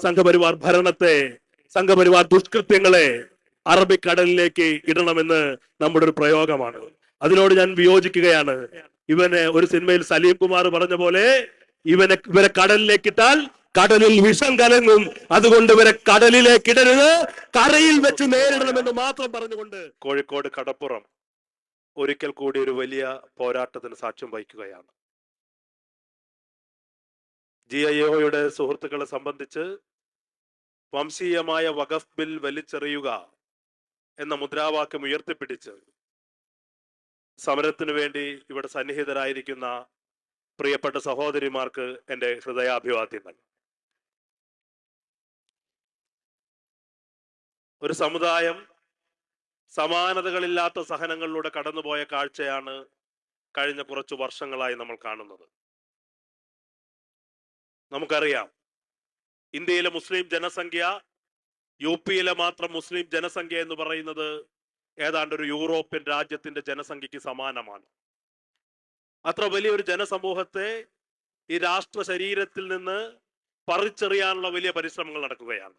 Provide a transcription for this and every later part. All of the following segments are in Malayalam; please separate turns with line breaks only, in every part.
സംഘപരിവാർ ഭരണത്തെ, സംഘപരിവാർ ദുഷ്കൃത്യങ്ങളെ അറബിക്കടലിലേക്ക് ഇടണമെന്ന് നമ്മുടെ ഒരു പ്രയോഗമാണ്. അതിനോട് ഞാൻ വിയോജിക്കുകയാണ്. ഇവനെ ഒരു സിനിമയിൽ സലീം കുമാർ പറഞ്ഞ പോലെ ഇവരെ കടലിലേക്ക് ഇട്ടാൽ കടലിൽ വിഷം കലങ്ങും, അതുകൊണ്ട് ഇവരെ കടലിലേക്ക് ഇടരുത്, കരയിൽ വെച്ച് നേരിടണമെന്ന് മാത്രം പറഞ്ഞുകൊണ്ട് കോഴിക്കോട് കടപ്പുറം ഒരിക്കൽ കൂടി ഒരു വലിയ പോരാട്ടത്തിന് സാക്ഷ്യം വഹിക്കുകയാണ്. GIOയുടെ സുഹൃത്തുക്കളെ സംബന്ധിച്ച് വംശീയമായ വഖഫ് ബിൽ വലിച്ചെറിയുക എന്ന മുദ്രാവാക്യം ഉയർത്തിപ്പിടിച്ച് സമരത്തിനു വേണ്ടി ഇവിടെ സന്നിഹിതരായിരിക്കുന്ന പ്രിയപ്പെട്ട സഹോദരിമാർക്ക് എൻ്റെ ഹൃദയാഭിവാദ്യങ്ങൾ. ഒരു സമുദായം സമാനതകളില്ലാത്ത സഹനങ്ങളിലൂടെ കടന്നുപോയ കാഴ്ചയാണ് കഴിഞ്ഞ കുറച്ചു വർഷങ്ങളായി നമ്മൾ കാണുന്നത്. നമുക്കറിയാം, ഇന്ത്യയിലെ മുസ്ലിം ജനസംഖ്യ UP മാത്രം മുസ്ലിം ജനസംഖ്യ എന്ന് പറയുന്നത് ഏതാണ്ട് ഒരു യൂറോപ്യൻ രാജ്യത്തിന്റെ ജനസംഖ്യക്ക് സമാനമാണ്. അത്ര വലിയൊരു ജനസമൂഹത്തെ ഈ രാഷ്ട്ര ശരീരത്തിൽ നിന്ന് പറിച്ചെറിയാനുള്ള വലിയ പരിശ്രമങ്ങൾ നടക്കുകയാണ്.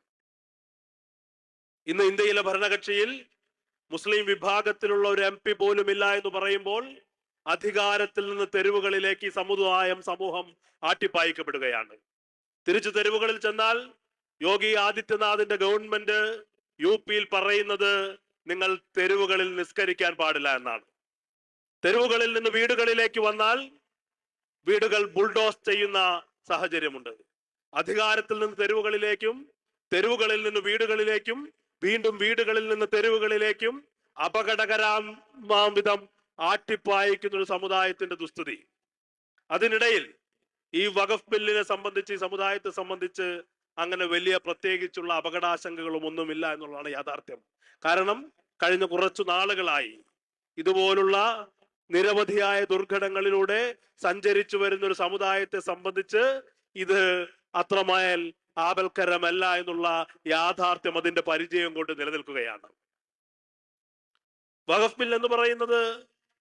ഇന്ന് ഇന്ത്യയിലെ ഭരണകക്ഷിയിൽ മുസ്ലിം വിഭാഗത്തിലുള്ള ഒരു MP പോലും ഇല്ല എന്ന് പറയുമ്പോൾ അധികാരത്തിൽ നിന്ന് തെരുവുകളിലേക്ക് ഈ സമൂഹം ആട്ടിപ്പായിക്കപ്പെടുകയാണ്. തിരിച്ചു തെരുവുകളിൽ ചെന്നാൽ യോഗി ആദിത്യനാഥിന്റെ ഗവൺമെന്റ് UP പറയുന്നത് നിങ്ങൾ തെരുവുകളിൽ നിസ്കരിക്കാൻ പാടില്ല എന്നാണ്. തെരുവുകളിൽ നിന്ന് വീടുകളിലേക്ക് വന്നാൽ വീടുകൾ ബുൾഡോസ് ചെയ്യുന്ന സാഹചര്യമുണ്ട്. അധികാരത്തിൽ നിന്ന് തെരുവുകളിലേക്കും, തെരുവുകളിൽ നിന്ന് വീടുകളിലേക്കും, വീണ്ടും വീടുകളിൽ നിന്ന് തെരുവുകളിലേക്കും അപകടകരമാംവിധം ആട്ടിപ്പായിക്കുന്ന ഒരു സമുദായത്തിന്റെ ദുസ്ഥിതി. അതിനിടയിൽ ഈ വഖഫ് ബില്ലിനെ സംബന്ധിച്ച്, ഈ സമുദായത്തെ സംബന്ധിച്ച് അങ്ങനെ വലിയ പ്രത്യേകിച്ചുള്ള അപകടാശങ്കകളും ഒന്നുമില്ല എന്നുള്ളതാണ് യാഥാർത്ഥ്യം. കാരണം കഴിഞ്ഞ കുറച്ചു നാളുകളായി ഇതുപോലുള്ള നിരവധിയായ ദുർഘടങ്ങളിലൂടെ സഞ്ചരിച്ചു വരുന്ന ഒരു സമുദായത്തെ സംബന്ധിച്ച് ഇത് അത്രമേൽ ആപൽക്കരമല്ല എന്നുള്ള യാഥാർത്ഥ്യം അതിന്റെ പരിചയം കൊണ്ട് നിലനിൽക്കുകയാണ്. വഖഫ് ബിൽ എന്ന് പറയുന്നത്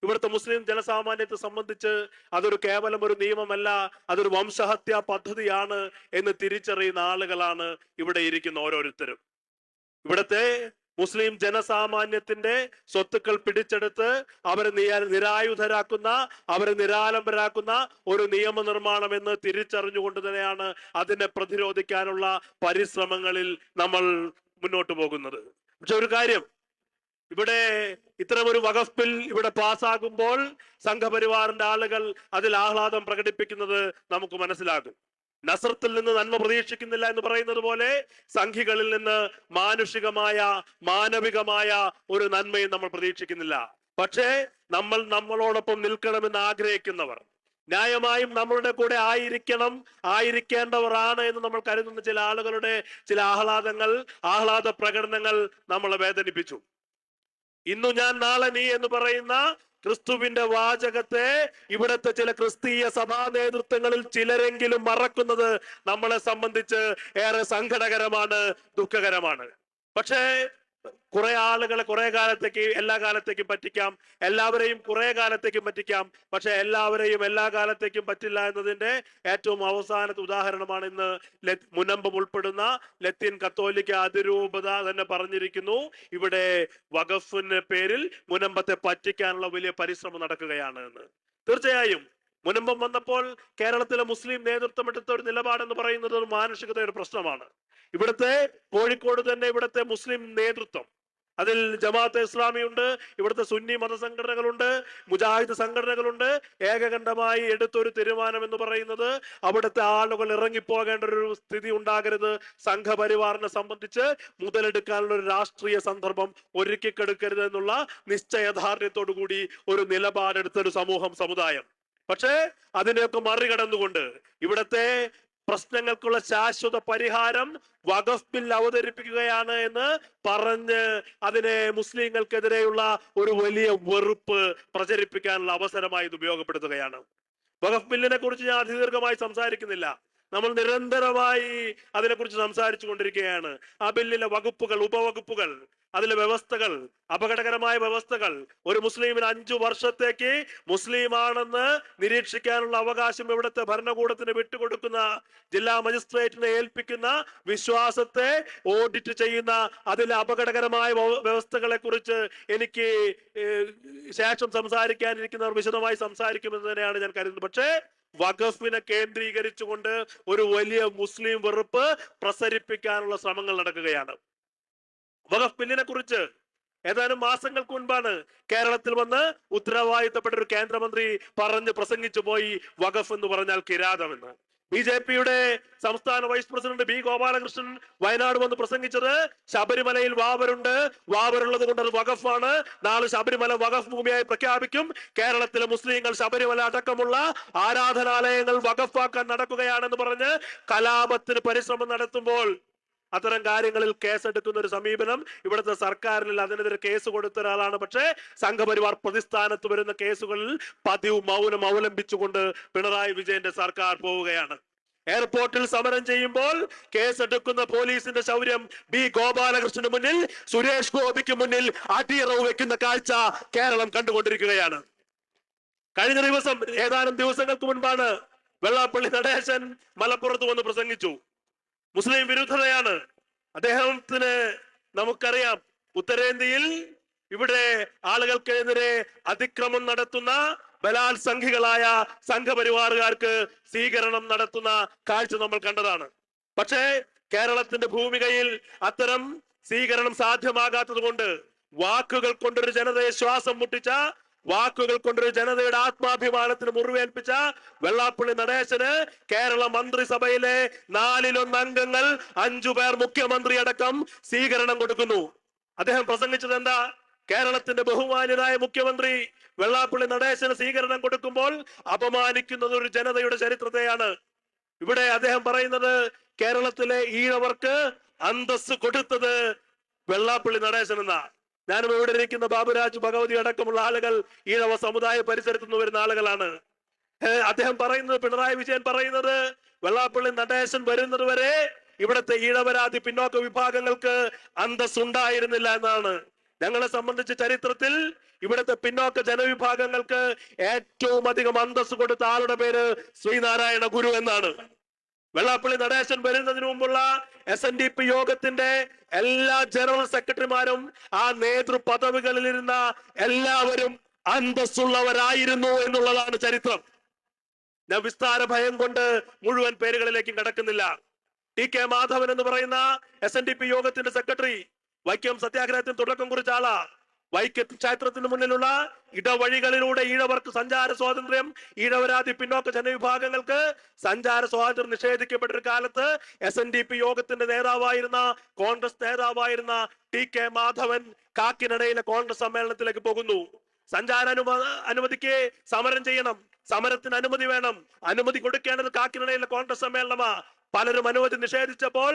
ഇവിടുത്തെ മുസ്ലിം ജനസാമാന്യത്തെ സംബന്ധിച്ച് അതൊരു കേവലം ഒരു നിയമമല്ല, അതൊരു വംശഹത്യാ പദ്ധതിയാണ് എന്ന് തിരിച്ചറിയുന്ന ആളുകളാണ് ഇവിടെ ഇരിക്കുന്ന ഓരോരുത്തരും. ഇവിടുത്തെ മുസ്ലിം ജനസാമാന്യത്തിന്റെ സ്വത്തുക്കൾ പിടിച്ചെടുത്ത് അവരെ നിരായുധരാക്കുന്ന, അവരെ നിരാലംബരാക്കുന്ന ഒരു നിയമനിർമ്മാണം എന്ന് തിരിച്ചറിഞ്ഞുകൊണ്ട് തന്നെയാണ് അതിനെ പ്രതിരോധിക്കാനുള്ള പരിശ്രമങ്ങളിൽ നമ്മൾ മുന്നോട്ട് പോകുന്നത്. പക്ഷെ ഒരു കാര്യം, ഇവിടെ ഇത്തരമൊരു വഖഫ് ബിൽ ഇവിടെ പാസ്സാകുമ്പോൾ സംഘപരിവാറിന്റെ ആളുകൾ അതിൽ ആഹ്ലാദം പ്രകടിപ്പിക്കുന്നത് നമുക്ക് മനസ്സിലാകും. നസ്രത്തിൽ നിന്ന് നന്മ പ്രതീക്ഷിക്കുന്നില്ല എന്ന് പറയുന്നത് പോലെ സംഘികളിൽ നിന്ന് മാനുഷികമായ, മാനവികമായ ഒരു നന്മയും നമ്മൾ പ്രതീക്ഷിക്കുന്നില്ല. പക്ഷേ നമ്മളോടൊപ്പം നിൽക്കണമെന്ന് ആഗ്രഹിക്കുന്നവർ, ന്യായമായും നമ്മളുടെ കൂടെ ആയിരിക്കേണ്ടവരാണ് എന്ന് നമ്മൾ കരുതുന്ന ചില ആളുകളുടെ ചില ആഹ്ലാദ പ്രകടനങ്ങൾ നമ്മളെ വേദനിപ്പിച്ചു. ഇന്നു ഞാൻ നാളെ നീ എന്ന് പറയുന്ന ക്രിസ്തുവിന്റെ വാചകത്തെ ഇവിടുത്തെ ചില ക്രിസ്തീയ സഭാ നേതൃത്വങ്ങളിൽ ചിലരെങ്കിലും മറക്കുന്നത് നമ്മളെ സംബന്ധിച്ച് ഏറെ സങ്കടകരമാണ്, ദുഃഖകരമാണ്. പക്ഷേ കുറെ ആളുകളെ കുറെ കാലത്തേക്ക്, എല്ലാ കാലത്തേക്കും പറ്റിക്കാം, എല്ലാവരെയും കുറെ കാലത്തേക്കും പറ്റിക്കാം. പക്ഷെ എല്ലാവരെയും എല്ലാ കാലത്തേക്കും പറ്റില്ല എന്നതിന്റെ ഏറ്റവും അവസാനത്തെ ഉദാഹരണമാണ് ഇന്ന് മുനമ്പം ഉൾപ്പെടുന്ന ലത്തീൻ കത്തോലിക്ക അതിരൂപത തന്നെ പറഞ്ഞിരിക്കുന്നു, ഇവിടെ വഖഫിന്റെ പേരിൽ മുനമ്പത്തെ പറ്റിക്കാനുള്ള വലിയ പരിശ്രമം നടക്കുകയാണ് എന്ന്. തീർച്ചയായും മുനമ്പം വന്നപ്പോൾ കേരളത്തിലെ മുസ്ലിം നേതൃത്വം എടുത്ത ഒരു നിലപാടെന്ന് പറയുന്നത് ഒരു മാനുഷികതയുടെ പ്രശ്നമാണ്. ഇവിടുത്തെ കോഴിക്കോട് തന്നെ ഇവിടുത്തെ മുസ്ലിം നേതൃത്വം, അതിൽ ജമാഅത്തെ ഇസ്ലാമി ഉണ്ട്, ഇവിടുത്തെ സുന്നി മതസംഘടനകളുണ്ട്, മുജാഹിദ് സംഘടനകളുണ്ട്. ഏകകണ്ഠമായി എടുത്തൊരു തീരുമാനം എന്ന് പറയുന്നത് അവിടുത്തെ ആളുകൾ ഇറങ്ങിപ്പോകേണ്ട ഒരു സ്ഥിതി ഉണ്ടാകരുത്, സംഘപരിവാറിനെ സംബന്ധിച്ച് മുതലെടുക്കാനുള്ള ഒരു രാഷ്ട്രീയ സന്ദർഭം ഒരുക്കിക്കെടുക്കരുത് എന്നുള്ള നിശ്ചയദാർഢ്യത്തോടു കൂടി ഒരു നിലപാടെടുത്തൊരു സമുദായം. പക്ഷേ അതിനെയൊക്കെ മറികടന്നുകൊണ്ട് ഇവിടത്തെ പ്രശ്നങ്ങൾക്കുള്ള ശാശ്വത പരിഹാരം വഖഫ് ബിൽ അവതരിപ്പിക്കുകയാണ് എന്ന് പറഞ്ഞ് അതിനെ മുസ്ലിങ്ങൾക്കെതിരെയുള്ള ഒരു വലിയ വെറുപ്പ് പ്രചരിപ്പിക്കാനുള്ള അവസരമായി ഇത് ഉപയോഗപ്പെടുത്തുകയാണ്. വഖഫ് ബില്ലിനെ കുറിച്ച് ഞാൻ അതിദീർഘമായി സംസാരിക്കുന്നില്ല. നമ്മൾ നിരന്തരമായി അതിനെക്കുറിച്ച് സംസാരിച്ചു കൊണ്ടിരിക്കുകയാണ്. ആ ബില്ലിലെ വകുപ്പുകൾ, ഉപവകുപ്പുകൾ അതിലെ വ്യവസ്ഥകൾ, അപകടകരമായ വ്യവസ്ഥകൾ. ഒരു മുസ്ലിമിന് 5 വർഷത്തേക്ക് മുസ്ലിമാണെന്ന് നിരീക്ഷിക്കാനുള്ള അവകാശം ഇവിടുത്തെ ഭരണകൂടത്തിന് വിട്ടുകൊടുക്കുന്ന, ജില്ലാ മജിസ്ട്രേറ്റിനെ ഏൽപ്പിക്കുന്ന, വിശ്വാസത്തെ ഓഡിറ്റ് ചെയ്യുന്ന അതിലെ അപകടകരമായ വ്യവസ്ഥകളെ കുറിച്ച് എനിക്ക് ശേഷം സംസാരിക്കാനിരിക്കുന്നവർ വിശദമായി സംസാരിക്കുമെന്ന് തന്നെയാണ് ഞാൻ കരുതുന്നത്. പക്ഷേ വഖഫിനെ കേന്ദ്രീകരിച്ചുകൊണ്ട് ഒരു വലിയ മുസ്ലിം വെറുപ്പ് പ്രസരിപ്പിക്കാനുള്ള ശ്രമങ്ങൾ നടക്കുകയാണ്. വഖഫ് ബില്ലിനെ കുറിച്ച് ഏതാനും മാസങ്ങൾക്ക് മുൻപാണ് കേരളത്തിൽ വന്ന് ഉത്തരവാദിത്തപ്പെട്ട ഒരു കേന്ദ്രമന്ത്രി പ്രസംഗിച്ചു പോയി, വഖഫ് എന്ന് പറഞ്ഞാൽ കിരാതമെന്ന്. ബിജെപിയുടെ സംസ്ഥാന vice president B Gopalakrishnan Wayanad വന്ന് പ്രസംഗിച്ചത് ശബരിമലയിൽ വാവരുണ്ട്, വാവരുള്ളത് കൊണ്ട് അത് വഖഫാണ്, നാളെ ശബരിമല വഖഫ് ഭൂമിയായി പ്രഖ്യാപിക്കും, കേരളത്തിലെ മുസ്ലിങ്ങൾ ശബരിമല അടക്കമുള്ള ആരാധനാലയങ്ങൾ വഖഫാക്കാൻ നടക്കുകയാണെന്ന് പറഞ്ഞ് കലാപത്തിന് പരിശ്രമം നടത്തുമ്പോൾ അത്തരം കാര്യങ്ങളിൽ കേസെടുക്കുന്ന ഒരു സമീപനം ഇവിടുത്തെ സർക്കാരിൽ അതിനെതിരെ കേസ് കൊടുത്ത ഒരാളാണ്. പക്ഷേ സംഘപരിവാർ പ്രതിസ്ഥാനത്ത് വരുന്ന കേസുകളിൽ പതിവ് മൗനം അവലംബിച്ചുകൊണ്ട് പിണറായി വിജയന്റെ സർക്കാർ പോവുകയാണ്. എയർപോർട്ടിൽ സമരം ചെയ്യുമ്പോൾ കേസെടുക്കുന്ന പോലീസിന്റെ ശൗര്യം ബി ഗോപാലകൃഷ്ണന് മുന്നിൽ, സുരേഷ് ഗോപിക്ക് മുന്നിൽ അടിയറവ് വെക്കുന്ന കാഴ്ച കേരളം കണ്ടുകൊണ്ടിരിക്കുകയാണ്. കഴിഞ്ഞ ദിവസം, ഏതാനും ദിവസങ്ങൾക്ക് മുൻപാണ് വെള്ളാപ്പള്ളി നടേശൻ മലപ്പുറത്ത് വന്ന് പ്രസംഗിച്ചു. മുസ്ലിം വിരുദ്ധതയാണ് അദ്ദേഹത്തിന്. നമുക്കറിയാം, ഉത്തരേന്ത്യയിൽ ഇവിടെ ആളുകൾക്കെതിരെ അതിക്രമം നടത്തുന്ന ബലാത്സംഘികളായ സംഘപരിവാറുകാർക്ക് സ്വീകരണം നടത്തുന്ന കാഴ്ച നമ്മൾ കണ്ടതാണ്. പക്ഷേ കേരളത്തിന്റെ ഭൂമികയിൽ അത്തരം സ്വീകരണം സാധ്യമാകാത്തത് കൊണ്ട് വാക്കുകൾ കൊണ്ടൊരു ജനതയെ ശ്വാസം മുട്ടിച്ച, വാക്കുകൾ കൊണ്ടൊരു ജനതയുടെ ആത്മാഭിമാനത്തിന് മുറിവേൽപ്പിച്ച വെള്ളാപ്പള്ളി നടേശന് കേരള മന്ത്രിസഭയിലെ 4-1 അംഗങ്ങൾ, 5 പേർ മുഖ്യമന്ത്രി അടക്കം സ്വീകരണം കൊടുക്കുന്നു. അദ്ദേഹം പ്രസംഗിച്ചത് എന്താ? കേരളത്തിന്റെ ബഹുമാന്യനായ മുഖ്യമന്ത്രി വെള്ളാപ്പള്ളി നടേശന് സ്വീകരണം കൊടുക്കുമ്പോൾ അപമാനിക്കുന്നത് ഒരു ജനതയുടെ ചരിത്രത്തെയാണ്. ഇവിടെ അദ്ദേഹം പറയുന്നത് കേരളത്തിലെ ഈഴവർക്ക് അന്തസ് കൊടുത്തത് വെള്ളാപ്പള്ളി നടേശൻ എന്നാ. ഞാനും ഇവിടെ ഇരിക്കുന്ന ബാബുരാജ്, ഭഗവതി അടക്കമുള്ള ആളുകൾ ഈഴവ സമുദായ പരിസരത്ത് നിന്ന് വരുന്ന ആളുകളാണ്. അദ്ദേഹം പറയുന്നത്, പിണറായി വിജയൻ പറയുന്നത്, വെള്ളാപ്പള്ളി നടേശൻ വരുന്നത് വരെ ഇവിടുത്തെ ഈഴവരാതി പിന്നോക്ക വിഭാഗങ്ങൾക്ക് അന്തസ് ഉണ്ടായിരുന്നില്ല എന്നാണ്. ഞങ്ങളെ സംബന്ധിച്ച് ചരിത്രത്തിൽ ഇവിടുത്തെ പിന്നോക്ക ജനവിഭാഗങ്ങൾക്ക് ഏറ്റവും അധികം അന്തസ് കൊടുത്ത ആളുടെ പേര് ശ്രീനാരായണ ഗുരു എന്നാണ്. വെള്ളാപ്പള്ളി നടേശൻ വരുന്നതിന് മുമ്പുള്ള SNDP യോഗത്തിന്റെ എല്ലാ ജനറൽ സെക്രട്ടറിമാരും ആ നേതൃ പദവികളിലിരുന്ന എല്ലാവരും അന്തസ്സുള്ളവരായിരുന്നു എന്നുള്ളതാണ് ചരിത്രം. ഞാൻ വിസ്താര ഭയം കൊണ്ട് മുഴുവൻ പേരുകളിലേക്കും കടക്കുന്നില്ല. TK മാധവൻ എന്ന് പറയുന്ന SNDP യോഗത്തിന്റെ സെക്രട്ടറി വൈക്കം സത്യാഗ്രഹത്തിന് തുടക്കം കുറിച്ച ആളാ. വൈക്കം ക്ഷേത്രത്തിന് മുന്നിലുള്ള ഇടവഴികളിലൂടെ ഈഴവർക്ക് സഞ്ചാര സ്വാതന്ത്ര്യം, ഈഴവരാതി പിന്നോക്ക ജനവിഭാഗങ്ങൾക്ക് സഞ്ചാര സ്വാതന്ത്ര്യം നിഷേധിക്കപ്പെട്ട ഒരു കാലത്ത് SNDP യോഗത്തിന്റെ നേതാവായിരുന്ന, കോൺഗ്രസ് നേതാവായിരുന്ന TK മാധവൻ കാക്കിനടയിലെ കോൺഗ്രസ് സമ്മേളനത്തിലേക്ക് പോകുന്നു. സഞ്ചാര അനുമതിക്ക് സമരം ചെയ്യണം, സമരത്തിന് അനുമതി വേണം, അനുമതി കൊടുക്കേണ്ടത് കാക്കിനടയിലെ കോൺഗ്രസ് സമ്മേളനമാ. പലരും അനുമതി നിഷേധിച്ചപ്പോൾ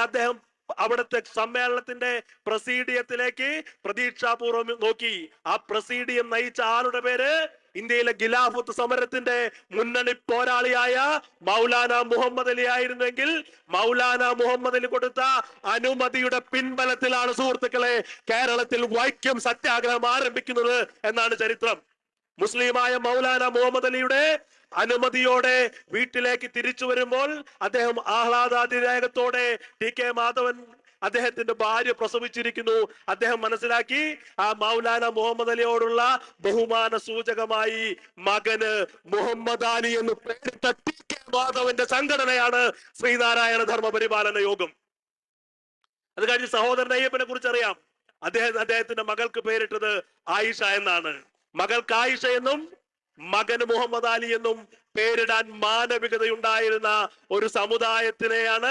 അദ്ദേഹം അവിടുത്തെ സമ്മേളനത്തിന്റെ പ്രസീഡിയത്തിലേക്ക് പ്രതീക്ഷാപൂർവ്വം നോക്കി. ആ പ്രസീഡിയം നയിച്ച ആളുടെ പേര് ഇന്ത്യയിലെ ഖിലാഫത്ത് സമരത്തിന്റെ മുന്നണി പോരാളിയായ മൗലാന മുഹമ്മദ് അലി ആയിരുന്നെങ്കിൽ, മൗലാന മുഹമ്മദ് അലി കൊടുത്ത അനുമതിയുടെ പിൻബലത്തിലാണ് സുഹൃത്തുക്കളെ കേരളത്തിൽ വൈക്കം സത്യാഗ്രഹം ആരംഭിക്കുന്നത് എന്നാണ് ചരിത്രം. മുസ്ലിമായ മൗലാന മുഹമ്മദ് അലിയുടെ അനുമതിയോടെ വീട്ടിലേക്ക് തിരിച്ചു വരുമ്പോൾ അദ്ദേഹം ആഹ്ലാദാതിരേകത്തോടെ TK മാധവൻ അദ്ദേഹത്തിന്റെ ഭാര്യ പ്രസവിച്ചിരിക്കുന്നു. അദ്ദേഹം മനസ്സിലാക്കി ആ മൗലാന മുഹമ്മദ് അലിയോടുള്ള ബഹുമാന സൂചകമായി മകന് മുഹമ്മദ് അലി എന്ന് പേരിട്ട TK മാധവന്റെ സംഘടനയാണ് ശ്രീനാരായണ ധർമ്മ പരിപാലന യോഗം. അത് കഴിഞ്ഞ് സഹോദരൻ അയ്യപ്പനെ കുറിച്ച് അറിയാം. അദ്ദേഹത്തിന്റെ മകൾക്ക് പേരിട്ടത് ആയിഷ എന്നാണ്. മകൾക്ക് ആയിഷ എന്നും മകന് മുഹമ്മദ് അലി എന്നും പേരിടാൻ മാനവികതയുണ്ടായിരുന്ന ഒരു സമുദായത്തിനെയാണ്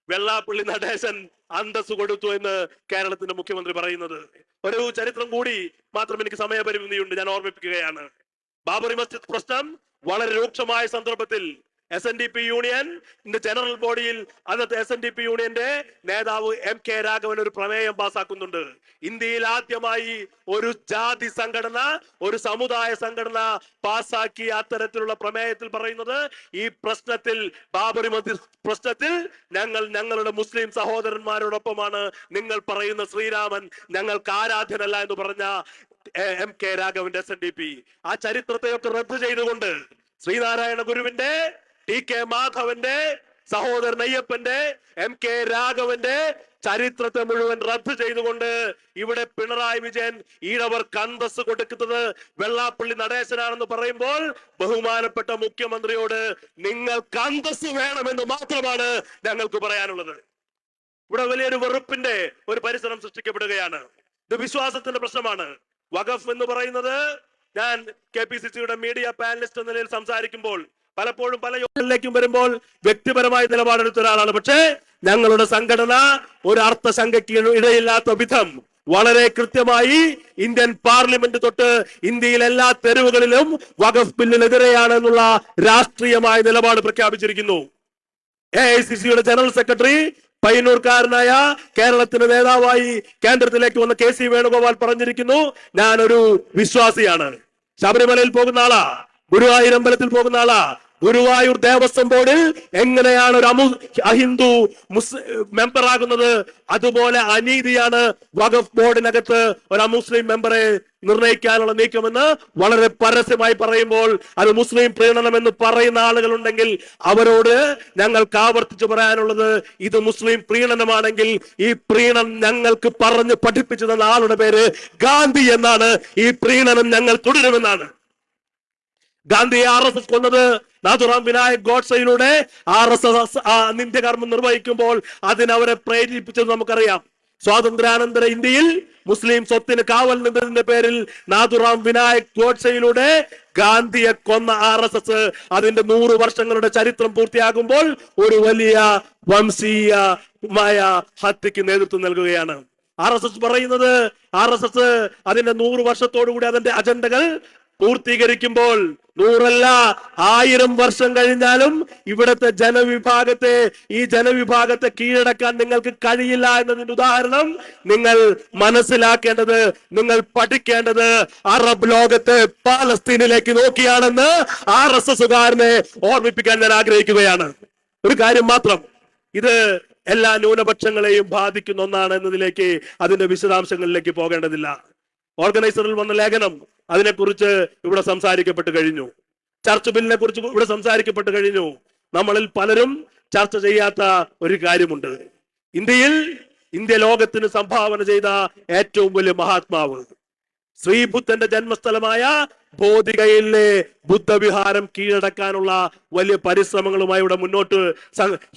വെള്ളാപ്പള്ളി നടേശൻ അന്തസ് കൊടുത്തു എന്ന് കേരളത്തിന്റെ മുഖ്യമന്ത്രി പറയുന്നത്. ഒരു ചരിത്രം കൂടി മാത്രം എനിക്ക് സമയപരിമിതിയുണ്ട്, ഞാൻ ഓർമ്മിപ്പിക്കുകയാണ്. ബാബറി മസ്ജിദ് പ്രശ്നം വളരെ രൂക്ഷമായ സന്ദർഭത്തിൽ SNDP യൂണിയന്റെ ജനറൽ ബോഡിയിൽ അന്നത്തെ SNDP യൂണിയന്റെ നേതാവ് MK രാഘവൻ ഒരു പ്രമേയം പാസാക്കുന്നുണ്ട്. ഇന്ത്യയിൽ ആദ്യമായി ഒരു ജാതി സംഘടന, ഒരു സമുദായ സംഘടന പാസാക്കിയ അത്തരത്തിലുള്ള പ്രമേയത്തിൽ പറയുന്നത്, ഈ പ്രശ്നത്തിൽ, ബാബറി മസ്ജിദ് പ്രശ്നത്തിൽ ഞങ്ങൾ ഞങ്ങളുടെ മുസ്ലിം സഹോദരന്മാരോടൊപ്പമാണ്. നിങ്ങൾ പറയുന്ന ശ്രീരാമൻ ഞങ്ങൾക്ക് ആരാധ്യനല്ല എന്ന് പറഞ്ഞ MK രാഘവന്റെ SNDP ആ ചരിത്രത്തെയൊക്കെ റദ്ദ് ചെയ്തുകൊണ്ട് ശ്രീനാരായണ ഗുരുവിന്റെ, TK മാധവന്റെ, സഹോദരൻ അയ്യപ്പന്റെ, MK രാഘവന്റെ ചരിത്രത്തെ മുഴുവൻ റദ്ദ് ചെയ്തുകൊണ്ട് ഇവിടെ പിണറായി വിജയൻ ഈഴവർക്ക് അന്തസ് കൊടുക്കുന്നത് വെള്ളാപ്പള്ളി നടേശനാണെന്ന് പറയുമ്പോൾ ബഹുമാനപ്പെട്ട മുഖ്യമന്ത്രിയോട് നിങ്ങൾക്ക് അന്തസ് വേണമെന്ന് മാത്രമാണ് ഞങ്ങൾക്ക് പറയാനുള്ളത്. ഇവിടെ വലിയൊരു വെറുപ്പിന്റെ ഒരു പരിസരം സൃഷ്ടിക്കപ്പെടുകയാണ്. ഇത് വിശ്വാസത്തിന്റെ പ്രശ്നമാണ്. വഖഫ് എന്ന് പറയുന്നത്, ഞാൻ KPCCയുടെ മീഡിയ പാനലിസ്റ്റ് എന്ന നിലയിൽ സംസാരിക്കുമ്പോൾ പലപ്പോഴും പല യോഗങ്ങളിലേക്കും വരുമ്പോൾ വ്യക്തിപരമായ നിലപാടെടുത്ത ഒരാളാണ്. പക്ഷേ ഞങ്ങളുടെ സംഘടന ഒരു അർത്ഥശങ്കയ്ക്ക് ഇടയില്ലാത്ത വിധം വളരെ കൃത്യമായി ഇന്ത്യൻ പാർലമെന്റ് തൊട്ട് ഇന്ത്യയിലെ എല്ലാ തെരുവുകളിലും വഖഫ് ബില്ലിനെതിരെയാണെന്നുള്ള രാഷ്ട്രീയമായ നിലപാട് പ്രഖ്യാപിച്ചിരിക്കുന്നു. AICCയുടെ ജനറൽ സെക്രട്ടറി, പയ്യന്നൂർക്കാരനായ കേരളത്തിന്റെ നേതാവായി കേന്ദ്രത്തിലേക്ക് വന്ന KC വേണുഗോപാൽ പറഞ്ഞിരിക്കുന്നു, ഞാനൊരു വിശ്വാസിയാണ്. ശബരിമലയിൽ പോകുന്ന ആളാ, ഗുരുവായൂർ അമ്പലത്തിൽ പോകുന്ന ആളാ. ഗുരുവായൂർ ദേവസ്വം ബോർഡിൽ എങ്ങനെയാണ് ഒരു അഹിന്ദു മെമ്പർ ആകുന്നത്, അതുപോലെ അനീതിയാണ് വഖഫ് ബോർഡിനകത്ത് ഒരു അമുസ്ലിം മെമ്പറെ നിർണയിക്കാനുള്ള നീക്കമെന്ന് വളരെ പരസ്യമായി പറയുമ്പോൾ അത് മുസ്ലിം പ്രീണനം എന്ന് പറയുന്ന ആളുകളുണ്ടെങ്കിൽ അവരോട് ഞങ്ങൾക്ക് ആവർത്തിച്ചു പറയാനുള്ളത്, ഇത് മുസ്ലിം പ്രീണനമാണെങ്കിൽ ഈ പ്രീണനം ഞങ്ങൾക്ക് പറഞ്ഞ് പഠിപ്പിച്ചു തന്ന ആളുടെ പേര് ഗാന്ധി എന്നാണ്. ഈ പ്രീണനം ഞങ്ങൾ തുടരുമെന്നാണ്. ഗാന്ധിയെ RSS കൊന്നത് നാഥുറാം വിനായക് ഗോഡ്സയിലൂടെ. RSS നിന്ദ്യകർമ്മം നിർവഹിക്കുമ്പോൾ അതിനവരെ പ്രേരിപ്പിച്ചത് നമുക്കറിയാം. സ്വാതന്ത്ര്യാനന്തര ഇന്ത്യയിൽ മുസ്ലിം സ്വത്തിന് കാവൽ നിന്നതിന്റെ പേരിൽ നാഥുറാം വിനായക് ഗോഡ്സയിലൂടെ ഗാന്ധിയെ കൊന്ന RSS അതിന്റെ 100 വർഷങ്ങളുടെ ചരിത്രം പൂർത്തിയാകുമ്പോൾ ഒരു വലിയ വംശീയമായ ഹത്യക്ക് നേതൃത്വം നൽകുകയാണ്. RSS പറയുന്നത്, RSS അതിന്റെ 100 വർഷത്തോടുകൂടി അതിന്റെ അജണ്ടകൾ പൂർത്തീകരിക്കുമ്പോൾ 100 അല്ല 1000 വർഷം കഴിഞ്ഞാലും ഇവിടുത്തെ ഈ ജനവിഭാഗത്തെ കീഴടക്കാൻ നിങ്ങൾക്ക് കഴിയില്ല എന്നതിന്റെ ഉദാഹരണം നിങ്ങൾ മനസ്സിലാക്കേണ്ടത്, നിങ്ങൾ പഠിക്കേണ്ടത് അറബ് ലോകത്തെ പാലസ്തീനിലേക്ക് നോക്കിയാണെന്ന് RSSകാരനെ ഓർമ്മിപ്പിക്കാൻ ഞാൻ ആഗ്രഹിക്കുകയാണ്. ഒരു കാര്യം മാത്രം, ഇത് എല്ലാ ന്യൂനപക്ഷങ്ങളെയും ബാധിക്കുന്ന ഒന്നാണ് എന്നതിലേക്ക്, അതിന്റെ വിശദാംശങ്ങളിലേക്ക് പോകേണ്ടതില്ല. ഓർഗനൈസറിൽ വന്ന ലേഖനം, അതിനെക്കുറിച്ച് ഇവിടെ സംസാരിക്കപ്പെട്ട് കഴിഞ്ഞു. ചർച്ച് ബില്ലിനെ കുറിച്ച് ഇവിടെ സംസാരിക്കപ്പെട്ട് കഴിഞ്ഞു. നമ്മളിൽ പലരും ചർച്ച ചെയ്യാത്ത ഒരു കാര്യമുണ്ട്. ഇന്ത്യ ലോകത്തിന് സംഭാവന ചെയ്ത ഏറ്റവും വലിയ മഹാത്മാവ്, ശ്രീബുദ്ധന്റെ ജന്മസ്ഥലമായ ബോധിഗയയിലെ ബുദ്ധവിഹാരം കീഴടക്കാനുള്ള വലിയ പരിശ്രമങ്ങളുമായി ഇവിടെ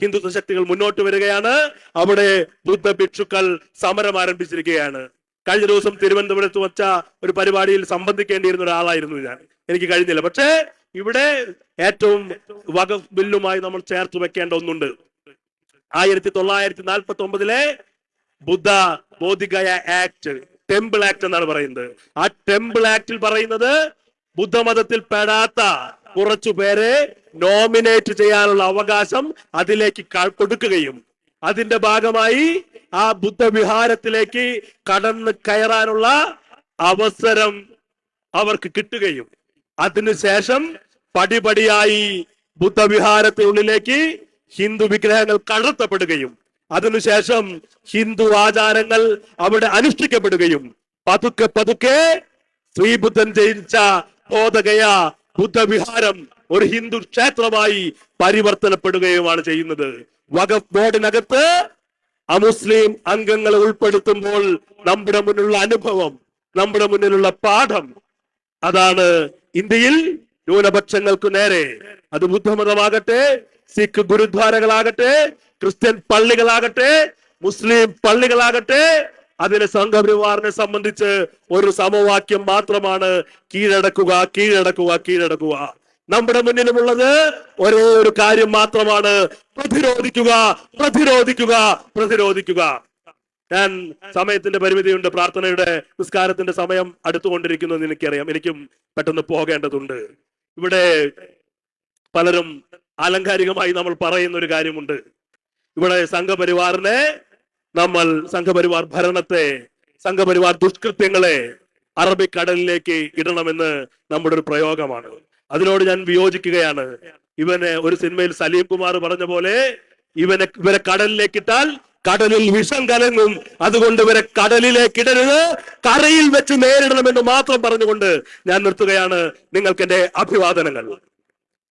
ഹിന്ദുത്വ ശക്തികൾ മുന്നോട്ട് വരികയാണ്. അവിടെ ബുദ്ധ ഭിക്ഷുക്കൾ സമരം ആരംഭിച്ചിരിക്കുകയാണ്. കഴിഞ്ഞ ദിവസം തിരുവനന്തപുരത്ത് വച്ച ഒരു പരിപാടിയിൽ സംബന്ധിക്കേണ്ടിയിരുന്ന ഒരാളായിരുന്നു ഞാൻ. എനിക്ക് കഴിഞ്ഞില്ല. പക്ഷേ ഇവിടെ ഏറ്റവും വഖഫ് ബില്ലുമായി നമ്മൾ ചേർത്ത് വെക്കേണ്ട ഒന്നുണ്ട്. 1949 ബുദ്ധ ബോധിഗയ ആക്ട്, ടെമ്പിൾ ആക്ട് എന്നാണ് പറയുന്നത്. ആ ടെമ്പിൾ ആക്ടിൽ പറയുന്നത് ബുദ്ധമതത്തിൽ പെടാത്ത കുറച്ചു പേരെ നോമിനേറ്റ് ചെയ്യാനുള്ള അവകാശം അതിലേക്ക് കൊടുക്കുകയും അതിന്റെ ഭാഗമായി ആ ബുദ്ധവിഹാരത്തിലേക്ക് കടന്ന് കയറാനുള്ള അവസരം അവർക്ക് കിട്ടുകയും അതിനുശേഷം പടിപടിയായി ബുദ്ധവിഹാരത്തിനുള്ളിലേക്ക് ഹിന്ദു വിഗ്രഹങ്ങൾ കടത്തപ്പെടുകയും അതിനുശേഷം ഹിന്ദു ആചാരങ്ങൾ അവിടെ അനുഷ്ഠിക്കപ്പെടുകയും പതുക്കെ പതുക്കെ ശ്രീബുദ്ധൻ ജയിച്ച ബോധഗയ ബുദ്ധവിഹാരം ഒരു ഹിന്ദു ക്ഷേത്രമായി പരിവർത്തനപ്പെടുകയുമാണ് ചെയ്യുന്നത്. വഖഫ് ബോർഡിനകത്ത് അമുസ്ലിം അംഗങ്ങളെ ഉൾപ്പെടുത്തുമ്പോൾ നമ്മുടെ മുന്നിലുള്ള അനുഭവം, നമ്മുടെ മുന്നിലുള്ള പാഠം അതാണ്. ഇന്ത്യയിൽ ന്യൂനപക്ഷങ്ങൾക്ക് നേരെ, അത് ബുദ്ധമതമാകട്ടെ, സിഖ് ഗുരുദ്വാരകളാകട്ടെ, ക്രിസ്ത്യൻ പള്ളികളാകട്ടെ, മുസ്ലിം പള്ളികളാകട്ടെ, അതിന് സംഘപരിവാറിനെ സംബന്ധിച്ച് ഒരു സമവാക്യം മാത്രമാണ്: കീഴടക്കുക, കീഴടക്കുക, കീഴടക്കുക. നമ്മുടെ മുന്നിലുമുള്ളത് ഒരേ ഒരു കാര്യം മാത്രമാണ്: പ്രതിരോധിക്കുക, പ്രതിരോധിക്കുക, പ്രതിരോധിക്കുക. ഞാൻ സമയത്തിന്റെ പരിമിതിയുണ്ട്, പ്രാർത്ഥനയുടെ നിസ്കാരത്തിന്റെ സമയം അടുത്തുകൊണ്ടിരിക്കുന്നു എന്ന് എനിക്കറിയാം. എനിക്കും പെട്ടെന്ന് പോകേണ്ടതുണ്ട്. ഇവിടെ പലരും ആലങ്കാരികമായി നമ്മൾ പറയുന്ന ഒരു കാര്യമുണ്ട്. ഇവിടെ സംഘപരിവാറിനെ സംഘപരിവാർ ഭരണത്തെ, സംഘപരിവാർ ദുഷ്കൃത്യങ്ങളെ അറബിക്കടലിലേക്ക് ഇടണമെന്ന് നമ്മുടെ ഒരു പ്രയോഗമാണ്. അതിനോട് ഞാൻ വിയോജിക്കുകയാണ്. ഇവനെ ഒരു സിനിമയിൽ സലീം കുമാർ പറഞ്ഞ പോലെ ഇവരെ കടലിലേക്ക് ഇട്ടാൽ കടലിൽ വിഷം കലങ്ങും, അതുകൊണ്ട് ഇവരെ കടലിലേക്ക് ഇടരുത്, കരയിൽ വെച്ച് നേരിടണമെന്ന് മാത്രം പറഞ്ഞുകൊണ്ട് ഞാൻ നിർത്തുകയാണ്. നിങ്ങൾക്ക് എന്റെ അഭിവാദനങ്ങൾ.